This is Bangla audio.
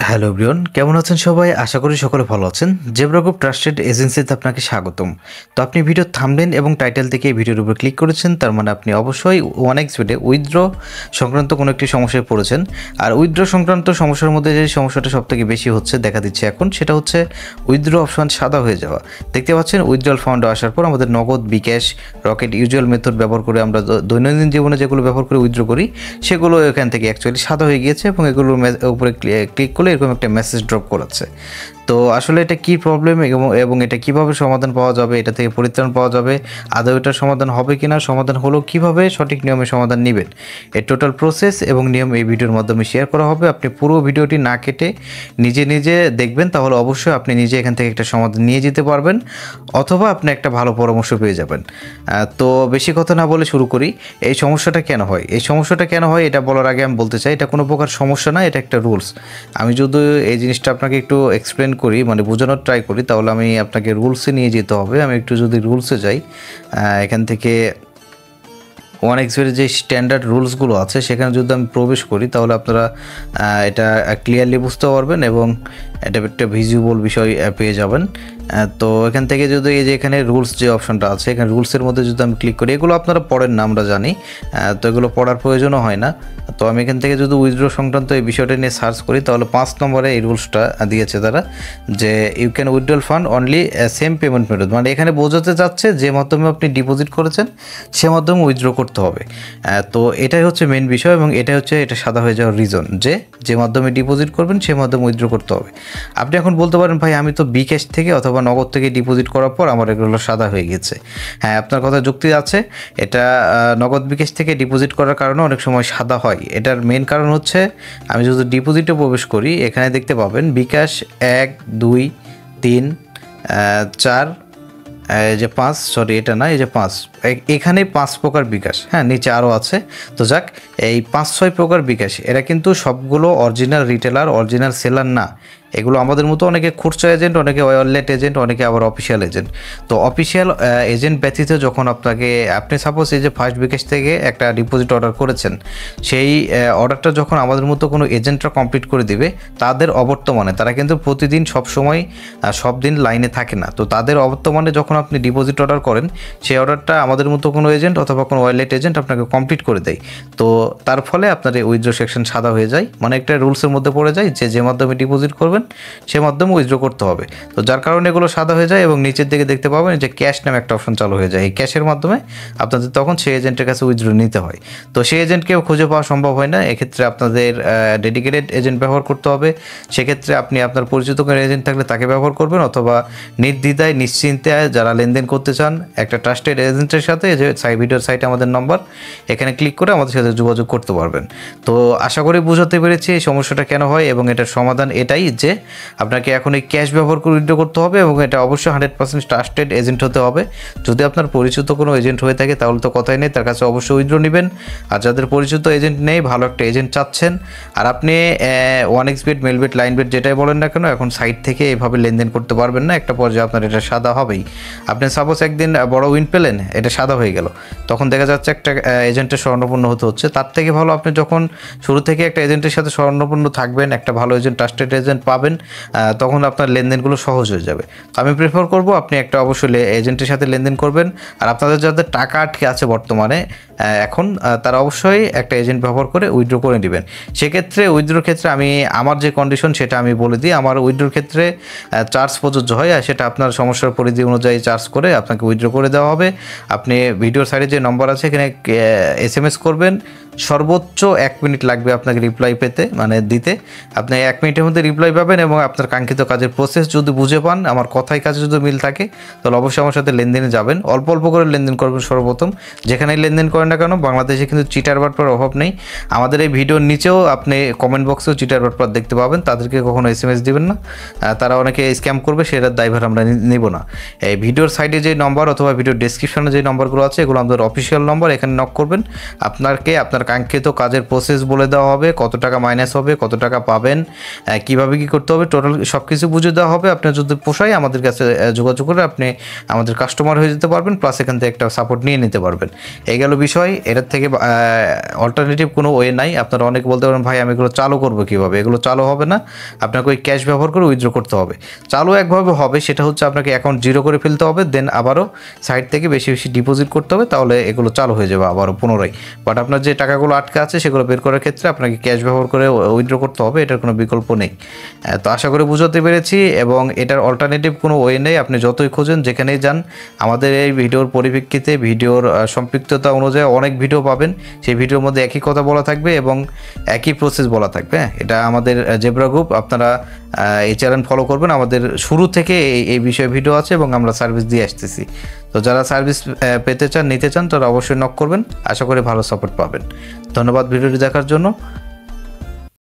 হ্যালো এভরিওয়ান, কেমন আছেন সবাই? আশা করি সকলে ভালো আছেন। জেব্রা গ্রুপ ট্রাস্টেড এজেন্সিতে আপনাকে স্বাগতম। তো আপনি ভিডিও থাম্বনেল এবং টাইটেল থেকে এই ভিডিওর উপর ক্লিক করেছেন, তার মানে আপনি অবশ্যই OneXBet উইথড্র সংক্রান্ত কোনো একটি সমস্যায় পড়েছেন। আর উইথড্র সংক্রান্ত সমস্যার মধ্যে যে সমস্যাটা সবথেকে বেশি হচ্ছে দেখা দিচ্ছে এখন, সেটা হচ্ছে উইথড্র অপশন সাদা হয়ে যাওয়া। দেখতে পাচ্ছেন উইথড্রল ফান্ড আসার পর আমাদের নগদ, বিকাশ, রকেট ইউজুয়াল মেথড ব্যবহার করে আমরা দৈনন্দিন জীবনে যেগুলো ব্যবহার করে উইথড্র করি সেগুলো এখান থেকে অ্যাকচুয়ালি সাদা হয়ে গিয়েছে এবং এগুলোর উপরে ক্লিক করলে এরকম একটা মেসেজ ড্রপ করাচ্ছে। তো আসলে এটা কি প্রবলেম এবং এটা কিভাবে সমাধান পাওয়া যাবে, এটা থেকে পরিত্রাণ পাওয়া যাবে, আদৌ এটার সমাধান হবে কিনা, সমাধান হলেও কিভাবে সঠিক নিয়মে সমাধান নেবেন, এর টোটাল প্রসেস এবং নিয়ম এই ভিডিওর মাধ্যমে শেয়ার করা হবে। আপনি পুরো ভিডিওটি না কেটে নিজে নিজে দেখবেন, তাহলে অবশ্যই আপনি নিজে এখান থেকে একটা সমাধান নিয়ে যেতে পারবেন, অথবা আপনি একটা ভালো পরামর্শ পেয়ে যাবেন। তো বেশি কথা না বলে শুরু করি। এই সমস্যাটা কেন হয়, এটা বলার আগে আমি বলতে চাই, এটা কোনো প্রকার সমস্যা না, এটা একটা রুলস। আমি যদি এই জিনিসটা আপনাকে একটু এক্সপ্লেন করি, মানে বোঝানোর ট্রাই করি, তাহলে আমি আপনাকে রুলসে নিয়ে যেতে হবে। আমি একটু যদি রুলসে যাই, এখান থেকে OneXBet যে স্ট্যান্ডার্ড রুলসগুলো আছে সেখানে যদি আমি প্রবেশ করি, তাহলে আপনারা এটা ক্লিয়ারলি বুঝতে পারবেন এবং এটা একটা ভিজিবল বিষয় পেয়ে যাবেন। তো এখান থেকে যদি এই যে এখানে রুলস যে অপশনটা আছে, এখানে রুলসের মধ্যে যদি আমি ক্লিক করি, এগুলো আপনারা পড়েন না আমরা জানি, তো এগুলো পড়ার প্রয়োজনও হয় না। তো আমি এখান থেকে যদি উইথড্র সংক্রান্ত এই বিষয়টা নিয়ে সার্চ করি, তাহলে 5 নম্বরে এই রুলসটা দিয়েছে তারা, যে you can withdrawal fund only same payment method. মানে এখানে বোঝাতে যাচ্ছে যে মাধ্যমে আপনি ডিপোজিট করেছেন সে মাধ্যমে উইথড্র করতে হবে। তো এটাই হচ্ছে মেন বিষয় এবং এটা সাদা হয়ে যাওয়ার রিজন, যে মাধ্যমে ডিপোজিট করবেন সে মাধ্যমে উইথড্র করতে হবে। আপনি এখন বলতে পারেন, ভাই আমি তো বিকাশ থেকে অথবা নগদ থেকে ডিপোজিট করার পর আমার এগুলো সাদা হয়ে গেছে। হ্যাঁ, আপনার কথা যুক্তি আছে। এটা নগদ, বিকাশ থেকে ডিপোজিট করার কারণে অনেক সময় সাদা হয়। এটার মেন কারণ হচ্ছে, আমি যদি ডিপোজিটে প্রবেশ করি, এখানে দেখতে পাবেন বিকাশ 1, 2, 3, 4, এই যে 5, সরি এটা না, এই যে 5, এখানে 5 প্রকার বিকাশ। হ্যাঁ, নিচে আরও আছে। তো যাক, এই 5-6 প্রকার বিকাশ, এরা কিন্তু সবগুলো অরিজিনাল রিটেলার, অরিজিনাল সেলার না। এগুলো আমাদের মতো অনেকে খুচরা এজেন্ট, অনেকে ওয়ালেট এজেন্ট, অনেকে আবার অফিসিয়াল এজেন্ট। তো অফিসিয়াল এজেন্ট ব্যতীত যখন আপনি সাপোজ এই যে ফার্স্ট বিকাশ থেকে একটা ডিপোজিট অর্ডার করেছেন, সেই অর্ডারটা যখন আমাদের মতো কোনো এজেন্টরা কমপ্লিট করে দিবে, তাদের অবর্তমানে, তারা কিন্তু প্রতিদিন সবসময় সব দিন লাইনে থাকে না, তো তাদের অবর্তমানে যখন আপনি ডিপোজিট অর্ডার করেন, সেই অর্ডারটা আমাদের মতো কোনো এজেন্ট অথবা কোনো ওয়ালেট এজেন্ট আপনাকে কমপ্লিট করে দেয়। তো তার ফলে আপনার এই উইথড্র সেকশন সাদা হয়ে যায়, মানে একটা রুলসের মধ্যে পড়ে যায় যে মাধ্যমে ডিপোজিট করবেন সে মাধ্যমে উইথড্র করতে হবে। তো যার কারণে এগুলো সাদা হয়ে যায় এবং নিচের দিকে দেখতে পাবেন যে ক্যাশ নামে একটা অপশন চালু হয়ে যায়। এই ক্যাশের মাধ্যমে আপনাদের তখন সেই এজেন্টের কাছে উইথড্র নিতে হয়। তো সেই এজেন্টকেও খুঁজে পাওয়া সম্ভব হয় না। এক্ষেত্রে আপনাদের ডেডিকেটেড এজেন্ট ব্যবহার করতে হবে। সেক্ষেত্রে আপনি আপনার পরিচিত কোনো এজেন্ট থাকলে তাকে ব্যবহার করবেন, অথবা নির্দ্বিধায় নিশ্চিন্তে যারা লেনদেন করতে চান একটা ট্রাস্টেড এজেন্টের সাথে, যে ভিডিওর সাইটে আমাদের নম্বর, এখানে ক্লিক করে আমাদের সাথে যোগাযোগ করতে পারবেন। তো আশা করি বুঝাতে পেরেছি এই সমস্যাটা কেন হয় এবং এটার সমাধান এটাই, যে আপনাকে এখন এই ক্যাশ ব্যবহার করে উইথড্র করতে হবে এবং এটা অবশ্যই 100% ট্রাস্টেড এজেন্ট হতে হবে। যদি আপনার পরিচিত কোনো এজেন্ট হয়ে থাকে তাহলে তো কথাই নেই, তার কাছে অবশ্যই উইথড্র নেবেন। আর যাদের পরিচিত এজেন্ট নেই, ভালো একটা এজেন্ট চাচ্ছেন, আর আপনি OneXBet, মেলবেট, লাইনবেট যেটাই বলেন না কেন, এখন সাইট থেকে এভাবে লেনদেন করতে পারবেন না। একটা পর্যায়ে আপনার এটা সাদা হবেই। আপনি সাপোজ একদিন বড় উইন পেলেন, এটা সাদা হয়ে গেল, তখন দেখা যাচ্ছে একটা এজেন্টের স্বর্ণপূর্ণ হতে হচ্ছে। তার থেকে ভালো আপনি যখন শুরু থেকে একটা এজেন্টের সাথে স্বর্ণপূর্ণ থাকবেন, একটা ভালো এজেন্ট, ট্রাস্টেড এজেন্ট পাবেন, তখন আপনার লেনদেনগুলো সহজ হয়ে যাবে। তো আমি প্রেফার করব আপনি একটা অবশ্যই এজেন্টের সাথে লেনদেন করবেন। আর আপনাদের যাদের টাকা আটকে আছে বর্তমানে এখন, তারা অবশ্যই একটা এজেন্ট ব্যবহার করে উইথড্র করে নেবেন। সেক্ষেত্রে উইথড্রোর ক্ষেত্রে আমার যে কন্ডিশন সেটা আমি বলে দিই। আমার উইথড্রোর ক্ষেত্রে চার্জ প্রযোজ্য হয়, আর সেটা আপনার সমস্যার পরিধি অনুযায়ী চার্জ করে আপনাকে উইথড্র করে দেওয়া হবে। আপনি ভিডিওর সাইডে যে নম্বর আছে এখানে SMS করবেন, সর্বোচ্চ 1 মিনিট লাগবে আপনাকে রিপ্লাই পেতে, মানে দিতে। আপনি 1 মিনিটের মধ্যে রিপ্লাই পাবেন এবং আপনার কাঙ্ক্ষিত কাজের প্রসেস যদি বুঝে পান, আমার কথায় কাজে যদি মিল থাকে, তাহলে অবশ্যই আমার সাথে লেনদেনে যাবেন। অল্প অল্প করে লেনদেন করবেন সর্বপ্রথম। যেখানেই লেনদেন করেন না কেন, বাংলাদেশে কিন্তু চিটার বাটপার অভাব নেই। আমাদের এই ভিডিওর নিচেও আপনি কমেন্ট বক্সেও চিটার বাটপার দেখতে পাবেন, তাদেরকে কখনো SMS দিবেন না। তারা অনেকে স্ক্যাম করবে, সেটার দায়ভার আমরা নেব না। এই ভিডিওর সাইডে যে নম্বর অথবা ভিডিওর ডেসক্রিপশনে যে নম্বরগুলো আছে, এগুলো আমাদের অফিসিয়াল নম্বর। এখানে নক করবেন, আপনার কাঙ্ক্ষিত কাজের প্রসেস বলে দেওয়া হবে, কত টাকা মাইনাস হবে, কত টাকা পাবেন, কিভাবে কি করতে হবে, টোটাল সব কিছু বুঝে দেওয়া হবে। আপনার যদি পোষায় আমাদের কাছে যোগাযোগ করে আপনি আমাদের কাস্টমার হয়ে যেতে পারবেন, প্লাস এখান থেকে একটা সাপোর্ট নিয়ে নিতে পারবেন। এই গেল বিষয়। এটার থেকে অল্টারনেটিভ কোনো ওয়ে নাই। আপনারা অনেকে বলতে পারেন ভাই আমি এগুলো চালু করবো কীভাবে? এগুলো চালু হবে না, আপনাকে ওই ক্যাশ ব্যবহার করে উইথড্র করতে হবে। চালু একভাবে হবে, সেটা হচ্ছে আপনাকে অ্যাকাউন্ট জিরো করে ফেলতে হবে, দেন আবারও সাইড থেকে বেশি বেশি ডিপোজিট করতে হবে, তাহলে এগুলো চালু হয়ে যাবে আবারও পুনরায়। বাট আপনার যে টাকাগুলো আটকে আছে সেগুলো বের করার ক্ষেত্রে আপনাকে ক্যাশ ব্যবহার করে উইথড্র করতে হবে, এটার কোনো বিকল্প নেই। তো আশা করি বুঝাতে পেরেছি, এবং এটার অল্টারনেটিভ কোনো ওয়ে নেই। আপনি যতই খোঁজেন, যেখানেই যান, আমাদের এই ভিডিওর পরিপ্রেক্ষিতে ভিডিওর সম্পৃক্ততা অনুযায়ী অনেক ভিডিও পাবেন। সেই ভিডিওর মধ্যে একই কথা বলা থাকবে এবং একই প্রসেস বলা থাকবে। এটা আমাদের জেব্রা গ্রুপ, আপনারা এই চ্যানেল ফলো করবেন। আমাদের শুরু থেকে এই বিষয়ে ভিডিও আছে এবং আমরা সার্ভিস দিয়ে আসতেছি। তো যারা সার্ভিস পেতে চান, নিতে চান, তারা অবশ্যই নক করবেন। আশা করি ভালো সাপোর্ট পাবেন। ধন্যবাদ ভিডিওটি দেখার জন্য।